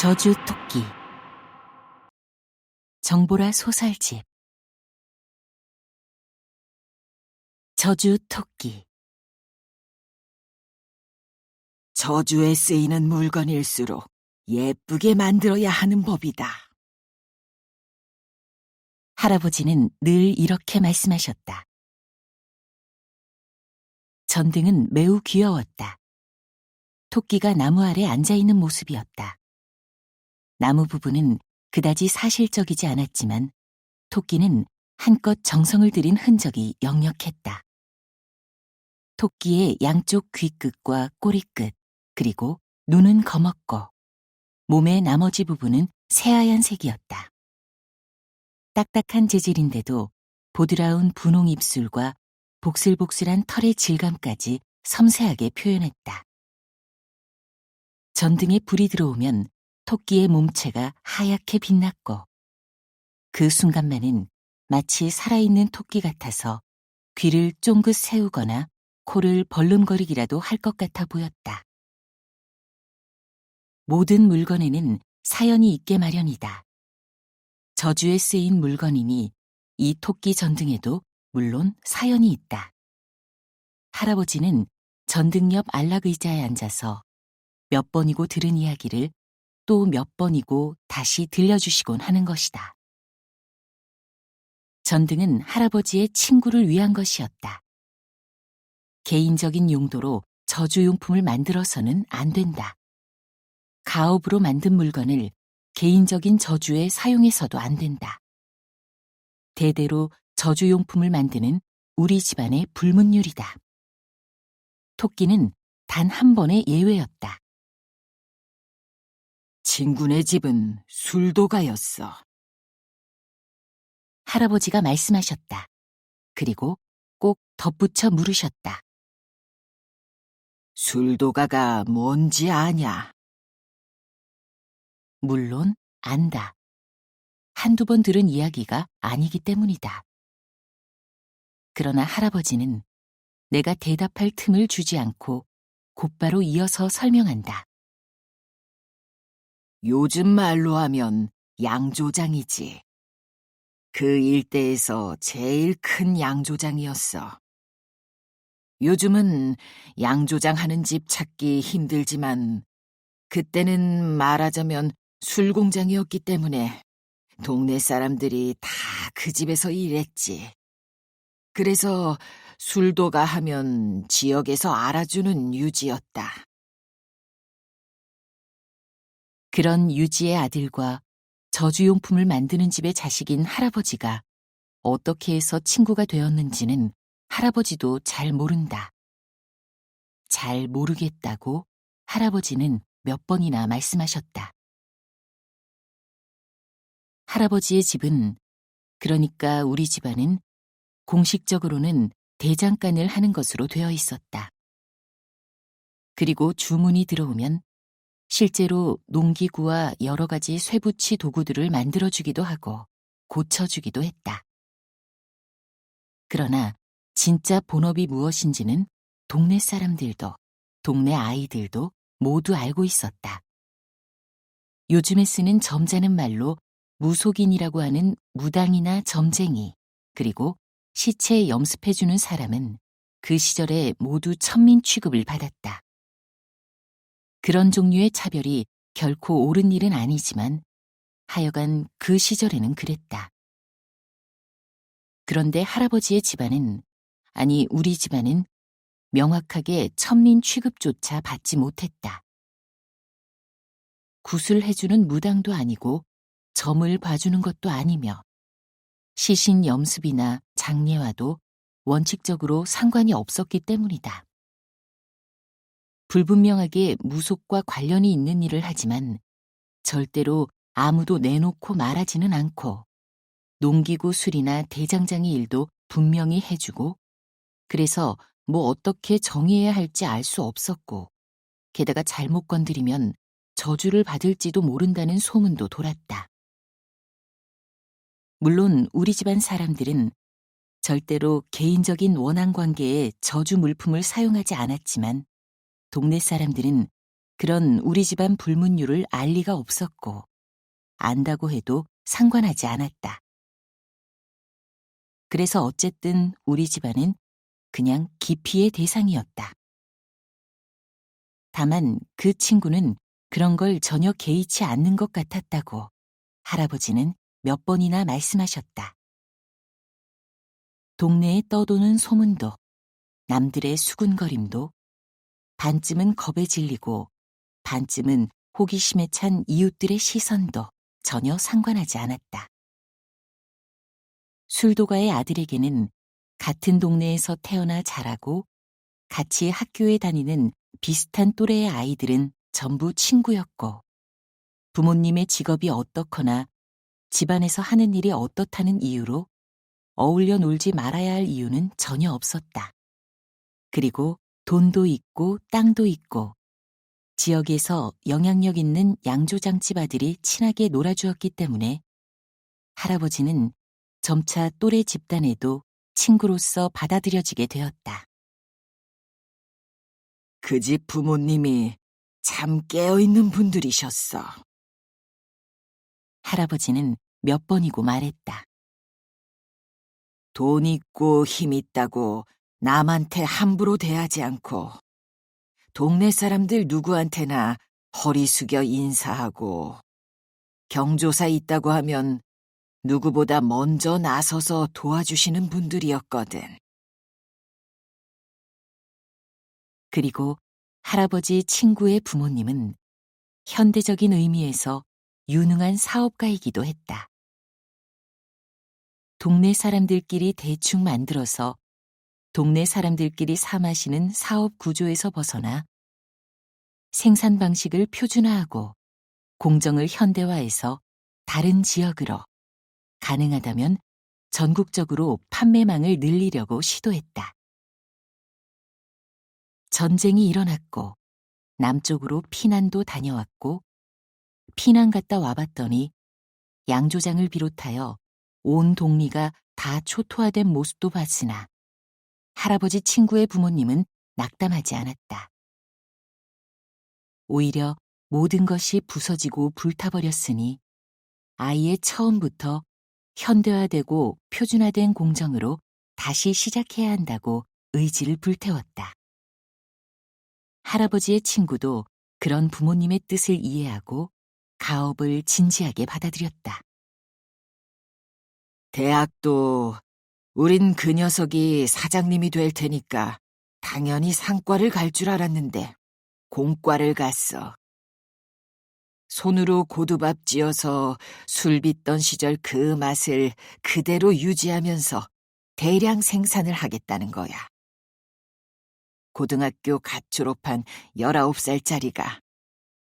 저주 토끼. 정보라 소설집. 저주 토끼. 저주에 쓰이는 물건일수록 예쁘게 만들어야 하는 법이다. 할아버지는 늘 이렇게 말씀하셨다. 전등은 매우 귀여웠다. 토끼가 나무 아래 앉아있는 모습이었다. 나무 부분은 그다지 사실적이지 않았지만 토끼는 한껏 정성을 들인 흔적이 역력했다. 토끼의 양쪽 귀끝과 꼬리끝, 그리고 눈은 검었고 몸의 나머지 부분은 새하얀 색이었다. 딱딱한 재질인데도 보드라운 분홍 입술과 복슬복슬한 털의 질감까지 섬세하게 표현했다. 전등에 불이 들어오면 토끼의 몸체가 하얗게 빛났고 그 순간만은 마치 살아있는 토끼 같아서 귀를 쫑긋 세우거나 코를 벌름거리기라도 할 것 같아 보였다. 모든 물건에는 사연이 있게 마련이다. 저주에 쓰인 물건이니 이 토끼 전등에도 물론 사연이 있다. 할아버지는 전등 옆 안락의자에 앉아서 몇 번이고 들은 이야기를 또 몇 번이고 다시 들려주시곤 하는 것이다. 전등은 할아버지의 친구를 위한 것이었다. 개인적인 용도로 저주용품을 만들어서는 안 된다. 가업으로 만든 물건을 개인적인 저주에 사용해서도 안 된다. 대대로 저주용품을 만드는 우리 집안의 불문율이다. 토끼는 단 한 번의 예외였다. 친구네 집은 술도가였어. 할아버지가 말씀하셨다. 그리고 꼭 덧붙여 물으셨다. 술도가가 뭔지 아냐? 물론 안다. 한두 번 들은 이야기가 아니기 때문이다. 그러나 할아버지는 내가 대답할 틈을 주지 않고 곧바로 이어서 설명한다. 요즘 말로 하면 양조장이지. 그 일대에서 제일 큰 양조장이었어. 요즘은 양조장 하는 집 찾기 힘들지만 그때는 말하자면 술공장이었기 때문에 동네 사람들이 다 그 집에서 일했지. 그래서 술도가 하면 지역에서 알아주는 유지였다. 그런 유지의 아들과 저주용품을 만드는 집의 자식인 할아버지가 어떻게 해서 친구가 되었는지는 할아버지도 잘 모른다. 잘 모르겠다고 할아버지는 몇 번이나 말씀하셨다. 할아버지의 집은, 그러니까 우리 집안은 공식적으로는 대장간을 하는 것으로 되어 있었다. 그리고 주문이 들어오면 실제로 농기구와 여러 가지 쇠붙이 도구들을 만들어주기도 하고 고쳐주기도 했다. 그러나 진짜 본업이 무엇인지는 동네 사람들도 동네 아이들도 모두 알고 있었다. 요즘에 쓰는 점잖은 말로 무속인이라고 하는 무당이나 점쟁이, 그리고 시체 염습해주는 사람은 그 시절에 모두 천민 취급을 받았다. 그런 종류의 차별이 결코 옳은 일은 아니지만 하여간 그 시절에는 그랬다. 그런데 할아버지의 집안은, 아니 우리 집안은 명확하게 천민 취급조차 받지 못했다. 굿을 해주는 무당도 아니고 점을 봐주는 것도 아니며 시신 염습이나 장례와도 원칙적으로 상관이 없었기 때문이다. 불분명하게 무속과 관련이 있는 일을 하지만 절대로 아무도 내놓고 말하지는 않고 농기구 수리나 대장장이 일도 분명히 해주고 그래서 뭐 어떻게 정의해야 할지 알 수 없었고 게다가 잘못 건드리면 저주를 받을지도 모른다는 소문도 돌았다. 물론 우리 집안 사람들은 절대로 개인적인 원한 관계에 저주 물품을 사용하지 않았지만 동네 사람들은 그런 우리 집안 불문율을 알 리가 없었고 안다고 해도 상관하지 않았다. 그래서 어쨌든 우리 집안은 그냥 기피의 대상이었다. 다만 그 친구는 그런 걸 전혀 개의치 않는 것 같았다고 할아버지는 몇 번이나 말씀하셨다. 동네에 떠도는 소문도, 남들의 수군거림도, 반쯤은 겁에 질리고 반쯤은 호기심에 찬 이웃들의 시선도 전혀 상관하지 않았다. 술도가의 아들에게는 같은 동네에서 태어나 자라고 같이 학교에 다니는 비슷한 또래의 아이들은 전부 친구였고 부모님의 직업이 어떻거나 집안에서 하는 일이 어떻다는 이유로 어울려 놀지 말아야 할 이유는 전혀 없었다. 그리고 돈도 있고 땅도 있고 지역에서 영향력 있는 양조장집 아들이 친하게 놀아주었기 때문에 할아버지는 점차 또래 집단에도 친구로서 받아들여지게 되었다. 그 집 부모님이 참 깨어있는 분들이셨어. 할아버지는 몇 번이고 말했다. 돈 있고 힘 있다고 남한테 함부로 대하지 않고 동네 사람들 누구한테나 허리 숙여 인사하고 경조사 있다고 하면 누구보다 먼저 나서서 도와주시는 분들이었거든. 그리고 할아버지 친구의 부모님은 현대적인 의미에서 유능한 사업가이기도 했다. 동네 사람들끼리 대충 만들어서 동네 사람들끼리 사 마시는 사업 구조에서 벗어나 생산 방식을 표준화하고 공정을 현대화해서 다른 지역으로 가능하다면 전국적으로 판매망을 늘리려고 시도했다. 전쟁이 일어났고 남쪽으로 피난도 다녀왔고 피난 갔다 와봤더니 양조장을 비롯하여 온 동리가 다 초토화된 모습도 봤으나 할아버지 친구의 부모님은 낙담하지 않았다. 오히려 모든 것이 부서지고 불타버렸으니 아이의 처음부터 현대화되고 표준화된 공정으로 다시 시작해야 한다고 의지를 불태웠다. 할아버지의 친구도 그런 부모님의 뜻을 이해하고 가업을 진지하게 받아들였다. 대학도 우린 그 녀석이 사장님이 될 테니까 당연히 상과를 갈 줄 알았는데 공과를 갔어. 손으로 고두밥 찧어서 술 빚던 시절 그 맛을 그대로 유지하면서 대량 생산을 하겠다는 거야. 고등학교 갓 졸업한 19살짜리가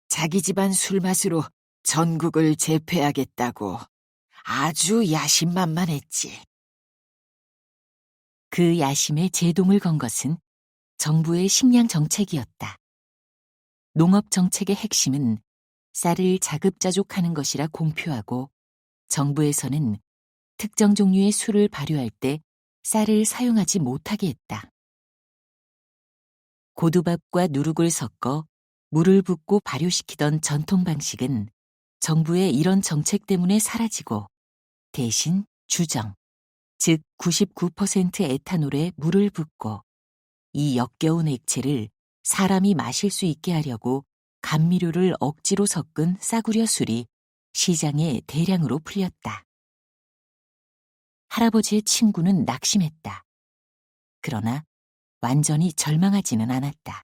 자기 집안 술맛으로 전국을 제패하겠다고 아주 야심만만했지. 그 야심에 제동을 건 것은 정부의 식량 정책이었다. 농업 정책의 핵심은 쌀을 자급자족하는 것이라 공표하고 정부에서는 특정 종류의 술을 발효할 때 쌀을 사용하지 못하게 했다. 고두밥과 누룩을 섞어 물을 붓고 발효시키던 전통 방식은 정부의 이런 정책 때문에 사라지고 대신 주정, 즉 99% 에탄올에 물을 붓고 이 역겨운 액체를 사람이 마실 수 있게 하려고 감미료를 억지로 섞은 싸구려 술이 시장에 대량으로 풀렸다. 할아버지의 친구는 낙심했다. 그러나 완전히 절망하지는 않았다.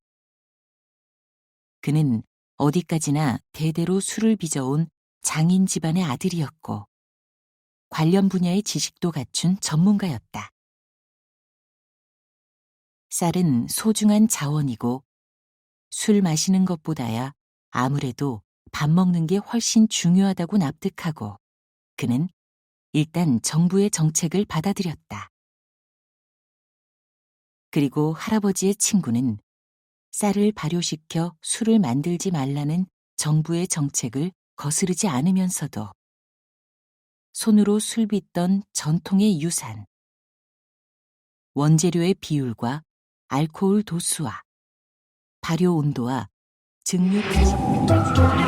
그는 어디까지나 대대로 술을 빚어온 장인 집안의 아들이었고 관련 분야의 지식도 갖춘 전문가였다. 쌀은 소중한 자원이고 술 마시는 것보다야 아무래도 밥 먹는 게 훨씬 중요하다고 납득하고 그는 일단 정부의 정책을 받아들였다. 그리고 할아버지의 친구는 쌀을 발효시켜 술을 만들지 말라는 정부의 정책을 거스르지 않으면서도 손으로 술 빚던 전통의 유산, 원재료의 비율과 알코올 도수와 발효 온도와 증류까지.